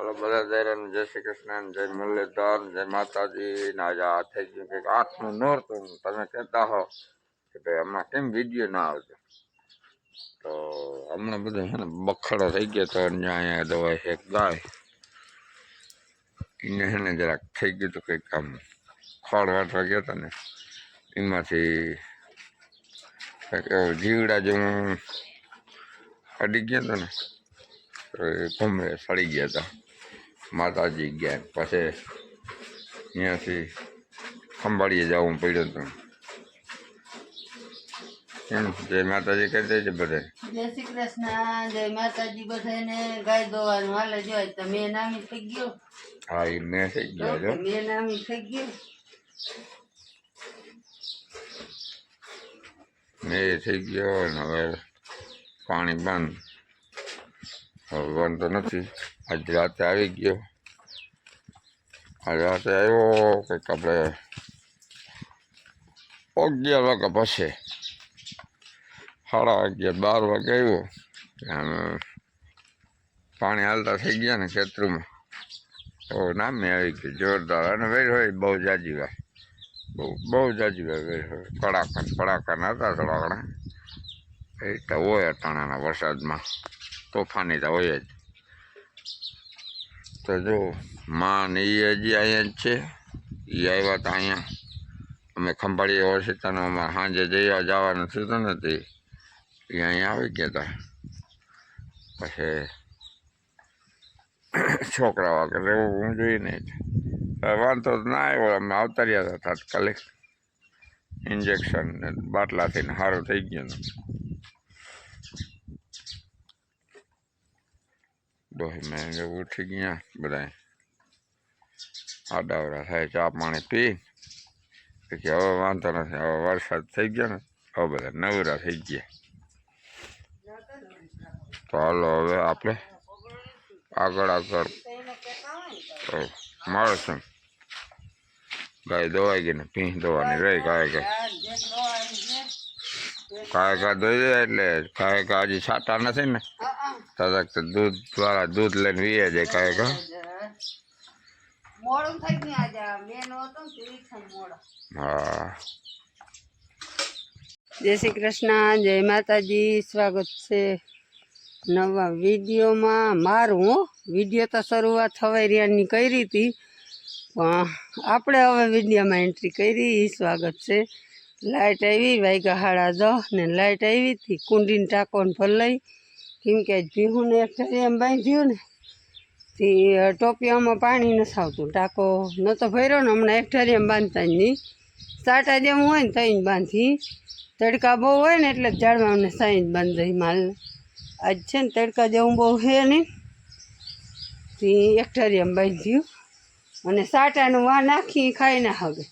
Hello બધા દાયરાને જય શ્રી કૃષ્ણ, જય મુરલીધર, જય માતાજી. ને આજે આ થઈ ગયું કંઈક 8નું નોરતું. તમે કહેતા હો કે ભાઈ હમણાં કેમ વિડીયો ના આવતો, તો હમણાં બધા છે ને બખડો થઈ ગયો તો અહીંયા દવાઈ છે ગાય એને છે ને જરાક થઈ ગયું હતું કંઈક આમ ખોળ વાટવા ગયા હતા ને એમાંથી કંઈક જીવડા જેવું અડી ગયા હતા ને તો એ ભમરે સડી ગયા હતા. માતાજી ગયા પછી અહીંયાથી ખંભાળીએ જવું પડ્યું હતું. જય માતાજી કહી દેજે બધે. જય શ્રી કૃષ્ણ, જય માતાજી બધાને. ગાય દોવાનું હાલે જોઈ તો મેં નામી થઈ ગયો. હા એ મેં થઈ ગયો છો. મેં નામી થઈ ગયો. મેં થઈ ગયો ને હવે પાણી બંધ. હવે વાંધો નથી. આજ રાતે આવી ગયો. આજ રાતે આવ્યો કંઈક આપણે 11 વાગ્યા પછી 11:30 12 વાગે આવ્યો. પાણી હાલતા થઈ ગયા ને ખેતરમાં તો નામે આવી ગયું જોરદાર. અને વેર હોય બહુ જાજી વાર, બહુ જાજી વાર વેર હોય. કડાકા નહોતા થોડા ઘણા એ તો હોય અટાણાના વરસાદમાં તોફાની તો હોય જ. તો જો માં ને એ હજી અહીંયા જ છે. એ આવ્યા હતા અહીંયા. અમે ખંભાળીએ ઓળખીતાનો અમારે સાંજે જવાનું થયું હતું ને તે એ અહીંયા આવી ગયા હતા. પછી છોકરા વગર એવું હું જોઈને વાંધો ના આવ્યો. અમે આવતા રહ્યા હતા તાત્કાલિક. ઇન્જેક્શન ને બાટલાથી સારું થઈ ગયું. દોહી મેં ઉઠી ગયા બધા આડાવડા થાય ચા પાણી પી કે હવે વાંધો નથી. હવે વરસાદ થઈ ગયો ને હવે બધા નવરા થઈ ગયા. તો હાલો હવે આપણે આગળ મળશું. ગાય દોવાઈ ગઈ ને ભીંસ દોવાની રહી. કાંઈ ધોઈ જાય એટલે કાંઈ હજી છાંટા નથી ને તરત દૂધ વાળા દૂધ લઈને વીએ જાય. કાંઈ મોડું થઈ ગયું આજે. મેં નહોતો ને મોડો. હા. જય શ્રી કૃષ્ણ, જય માતાજી. સ્વાગત છે નવા વિડીયોમાં મારું. વિડીયો તો શરૂઆત હવારિયાની કરી હતી પણ આપણે હવે વિડીયોમાં એન્ટ્રી કરી. સ્વાગત છે. લાઇટ આવી વાગ્યા 10:30 ને લાઇટ આવી હતી. કુંડીને ટાંકોને ભર લઈ કેમ કે ભીહુંને એક એમ બાંધ્યું ને તે ટોપિયામાં પાણી નથી આવતું. ટાંકો નહોતો ભર્યો ને હમણાં એક ઠરિયામાં બાંધતા જ નહીં. સાટા જેવું હોય ને ત્યાં જ બાંધી. તડકા બહુ હોય ને એટલે ઝાડમાં અમને સાંઈ જ બાંધી માલ. આજ છે ને તડકા જેવું બહુ છે નહીં તે એક ઠરિયામાં બાંધ્યું. અને સાટાનું વા નાખી ખાઈ ના હગે.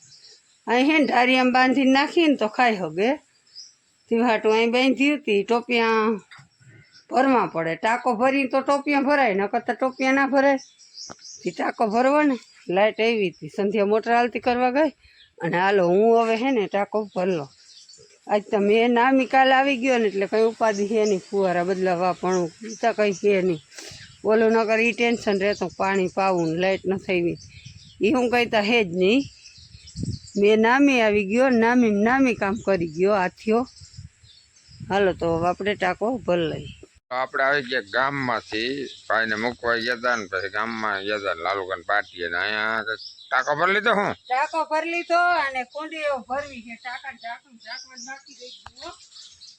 અહીં હે ને ઢારિયામાં બાંધીને નાખીને તો ખાઈ હગે. તે હાટું અહીં બાંધ્યું હતી. ટોપિયા ભરવા પડે. ટાંકો ભરી તો ટોપિયા ભરાય, નકર તો ટોપિયા ના ભરાય. તે ટાંકો ભરવો ને લાઇટ આવી હતી. સંધ્યા મોટર હાલતી કરવા ગઈ અને હાલો હું હવે હે ને ટાંકો ભરલો. આજ તો મેં નામી કાલ આવી ગયો ને એટલે કંઈ ઉપાધિ છે નહીં. ફુવારા બદલાવા પણ તો કંઈ છે નહીં. બોલું નકર એ ટેન્શન રહેતું પાણી પાવું ને લાઇટ ન થઈ એ હું કંઈ તો હે જ નહીં. મેં નામી આવી ગયો. નામી કામ કરી ગયો હાથીઓ. હાલો તો આપણે ટાંકો ભર લઈએ. આપણે આવી ગયા ગામમાંથી. ભાઈને મૂકવા ગયા હતા ને પછી ગામમાં ગયા હતા લાલુકાન પાટીએ ને અહીંયા ટાંકો ભરી લીધો. હું ટાંકો ભરી લીધો અને કુંડીઓ ભરવી છે. ટાંકાનું નાખી દઈ.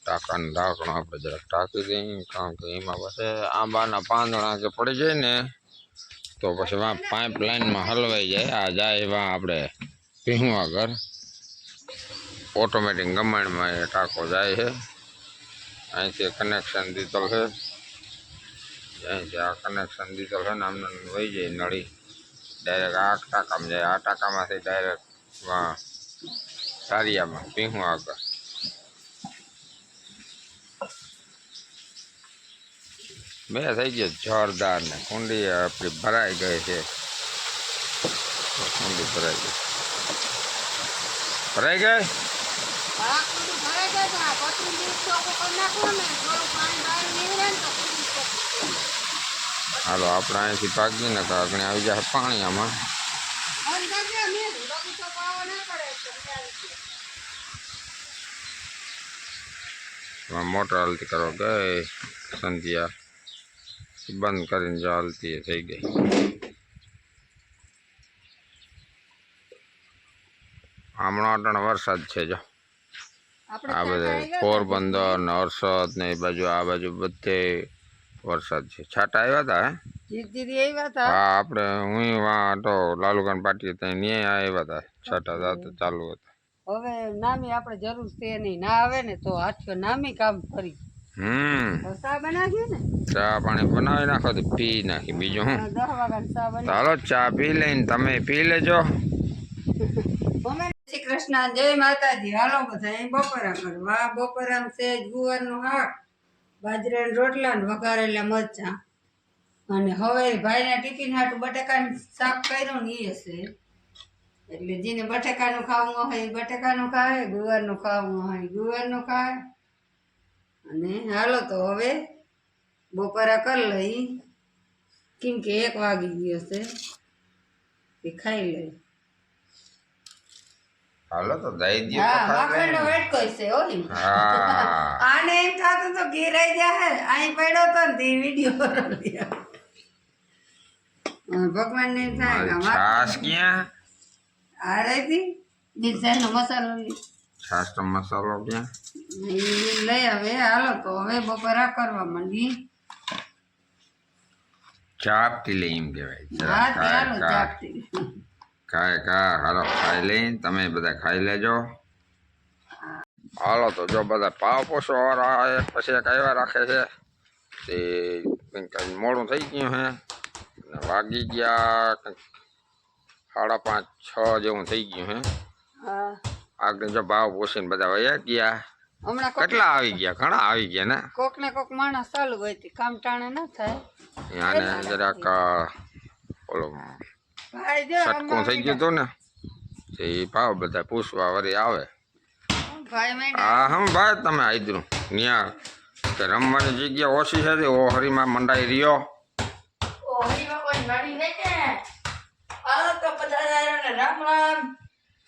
ટાંકાનું ઢાંકણું આપણે જરાક ટાંકી દઈએ કારણ કે એમાં પછી આંબાના પાંદડા કે પડી જાય ને તો પછી વાં પાઇપ લાઈનમાં હલવાઈ જાય. આ જાય એવા આપણે ભીહું આગળ ઓટોમેટિક ગમાણમાં એ ટાંકો જાય છે. અહીંથી કનેક્શન દીધેલ છે. અહીંથી આ કનેક્શન દીધેલ છે ને આમને વહી જાય નળી ડાયરેક્ટ આ ટાંકામાં જાય. આ ટાંકામાંથી ડાયરેક્ટ સારિયામાં ભીહું આગળ. બે થઈ ગયો જોરદાર ને કુંડી આપણી ભરાઈ ગઈ છે. કુંડી ભરાઈ ગઈ. હાલો આપણે અહીંથી ભાગીને તો આગળ આવી જાય પાણી આમાં. મોટર હાલતી કરો ગઈ સંધ્યા બંધ કરીને જો હાલતી થઈ ગઈ. હમણાં અટાણે વરસાદ છે જો આ બધે પોરબંદર ને હર્ષદ ને એ બાજુ આ બાજુ બધે વરસાદ છે. છાટા આવ્યા હતા હા આપણે હું તો લાલુકાન પાટી ત્યાં આવ્યા હતા છાટા હતા ચાલુ હતા. હવે નામી આપણે જરૂર છે નહીં ના આવે ને તો હાથીઓ નામી કામ કરી ચા બનાવીએ ને ચા પાણી બનાવી નાખો તો પી નાખી બીજું હું 10 વાગ્યા ચા બની. ચાલો ચા પી લઈને તમે પી લેજો. શ્રી કૃષ્ણ જય માતાજી. હાલો બધા બપોરા કરવા. બપોરામાં છે ગુવારનું શાક, બાજરાના રોટલા ને વઘારેલા મરચાં અને હવે ભાઈના ટિફિન હાટું બટાકાનું શાક કર્યું ને એ હશે. એટલે જેને બટાકાનું ખાવું હોય બટાકાનું ખાય, ગુવારનું ખાવું હોય ગુવારનું ખાય. અને હાલો તો હવે બપોરા કરી લઈ કેમ કે 1 વાગી ગયો છે તે ખાઈ લઈ. હાલો તો દઈ દે હા માખણનો વેટકો છે ઓલી. હા આને એમ થાતું તો ઘેરાઈ જાય અહીં પડ્યો તો ને તે વિડિયો બનાવી ભગવાન ને એમ થાય કે છાસ ક્યાં આ રહી દિલસાનો મસાલો છાસ નો મસાલો ક્યાં લઈ આવે. હાલો તો હવે બપોરા કરવા માંડી. ચાપટી લઈ એમ કહેવાય. હા ચાલો ચાપતી કા હાલો ખાઈ લઈને તમે બધા ખાઈ લેજો. હાલો તો જો બધા પાવ પોષો વાળા પછી એક આવ્યા રાખે છે તે કંઈક મોડું થઈ ગયું હે ને વાગી ગયા કંઈક 5:30 6 જેવું થઈ ગયું હે. આગળ જો ભાવ પોષીને બધા વયા ગયા. હમણાં કેટલા આવી ગયા ઘણા આવી ગયા ને કોક ને કોક માણસ ચાલુ હોય તે કામ ટાણે ન થાય. આને જરાક ઓલો ભાઈ જો સટકું થઈ ગયું હતું ને તે ભાવ બધા પૂછવા વળી આવે. ભાઈ મેં હા હમ ભાઈ તમે આદરું ત્યાં કે રમવાની જગ્યા ઓછી છે તે ઓહરીમાં મંડાઈ રહ્યો. ઓહરીમાં કોઈ નડી નહીં કે હાલો તો બધા ને રામ રામ.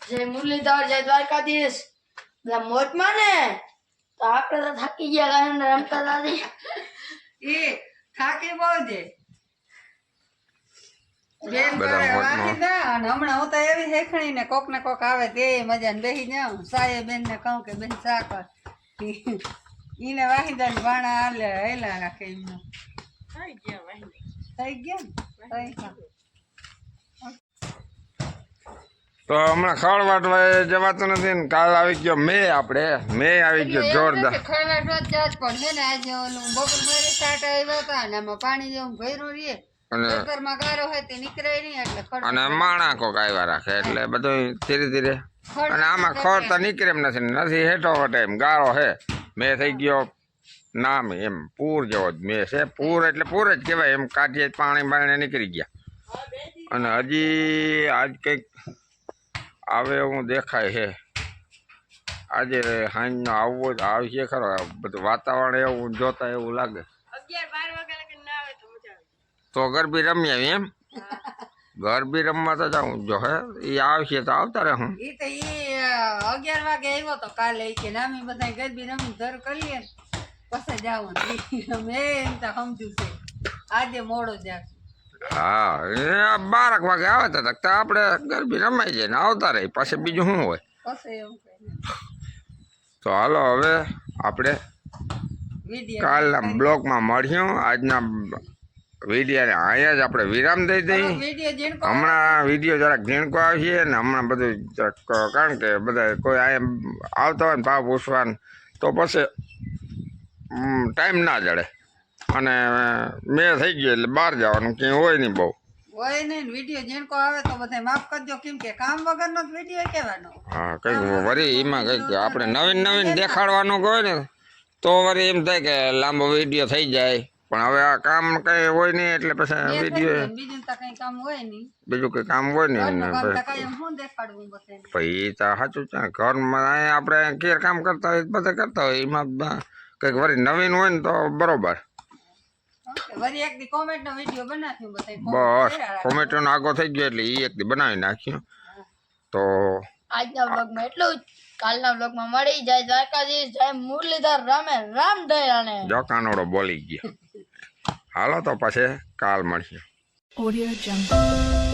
જય મુરલીધર જય દ્વારકાધીશ. બધા મોજમાં ને તો આપણે તો થાકી ગયા કારણ રમતા દાદી એ થાકી બહુ છે બેન બધા મોજમાં. વાગી દા અને હમણાં હું તો એવી શેખણી ને કોક આવે તે મજાને બેસી જાઉં સાયે બેન ને કહું કે બેન ચા કર ઈને વાહિદા ને ભાણા હાલે હેલા રાખે એમનો થઈ ગયા ને થઈ ગયા. તો હમણાં ખડ વાટવા જવાતું નથી ને કાલ આવી ગયો મે આવી ગયો જોરદાર. ખરવાટવા જ પણ છે ને આજે ઓલું બપોર ભાઈ સ્ટાર્ટ આવ્યા હતા ને આમાં પાણી જેવું ભર્યું રહીએ અને ખેતરમાં ગારો હોય તે નીકળે નહીં એટલે અને માણા કોક આવ્યા રાખે એટલે બધું ધીરે ધીરે અને આમાં ખડ તો નીકળે એમ નથી હેઠો વટે એમ ગારો હે. મેં થઈ ગયો નામ એમ પૂર જેવો જ મેં છે. પૂર એટલે પૂર જ કહેવાય એમ કાઢીએ પાણી બાણી નીકળી ગયા. અને હજી આજ કંઈક આવે એવું દેખાય છે. આજે સાંજનો આવવો જ આવશે ખરો. બધું વાતાવરણ એવું જોતા એવું લાગે. 11-12 વાગ્યા લગી ના આવે તો મજા આવે તો ગરબી રમી આવી એમ ગરબી રમવા તો જાઉં જો હે એ આવશે તો આવતા રહે. હું ઈ તો ઈ 11 વાગે આવ્યો તો કાલે ઈ કે નામી બધા ગરબી રમી ધર કરીએ પછી જાવું મેં એમ તો સમજુ છે આજે મોડો જાગ. હા 12 વાગે આવે તો આપણે ગરબી રમાઈ જાય ને આવતા રહે પછી બીજું શું હોય. પછી એમ તો હાલો હવે આપણે કાલના બ્લોગમાં મળ્યું. આજના વિડીયોને અહીંયા જ આપણે વિરામ દઈ દઈએ. હમણાં વિડીયો જરાક ઝીણકો આવશે ને હમણાં બધું જરાક કારણ કે બધા કોઈ અહીંયા આવતા હોય ને ભાવ પૂછવાનું તો પછી ટાઈમ ના જડે અને મેં થઈ ગયો એટલે બહાર જવાનું ક્યાંય હોય નહીં બહુ હોય નહીં. વિડીયો ઝીણકો આવે તો બધા માફ કરજો કેમ કે કામ વગરનો જ વિડીયો કહેવાનો. હા કંઈક વળી એમાં કંઈક આપણે નવીન દેખાડવાનું હોય ને તો વળી એમ થાય કે લાંબો વિડીયો થઈ જાય. પણ હવે આ કામ કઈ હોય નહીં એટલે પછી વિડીયો બીજું તો કઈ કામ હોય નહીં. બીજું કઈ કામ હોય નહીં શું દેખાડવું બધાને પછી એ તો સાચું છે ને ઘરમાં અહીંયા આપણે કેર કામ કરતા હોય બધા કરતા હોય એમાં કંઈક વળી નવીન હોય ને તો બરોબર. વળી એક દી કોમેન્ટનો વિડિયો બનાવ્યો બતાય બસ કોમેન્ટનો આગો થઈ ગયો એટલે એ એક દી બનાવી નાખ્યો. તો આજના વ્લોગમાં એટલું જ. કાલના વ્લોગમાં મળી જાય દ્વારકાધીશ જય મુરલીધર રામે રામ દયાને જો કાનોડો બોલી ગયો. હાલો તો પછી કાલ મળીએ. Audio Jungle.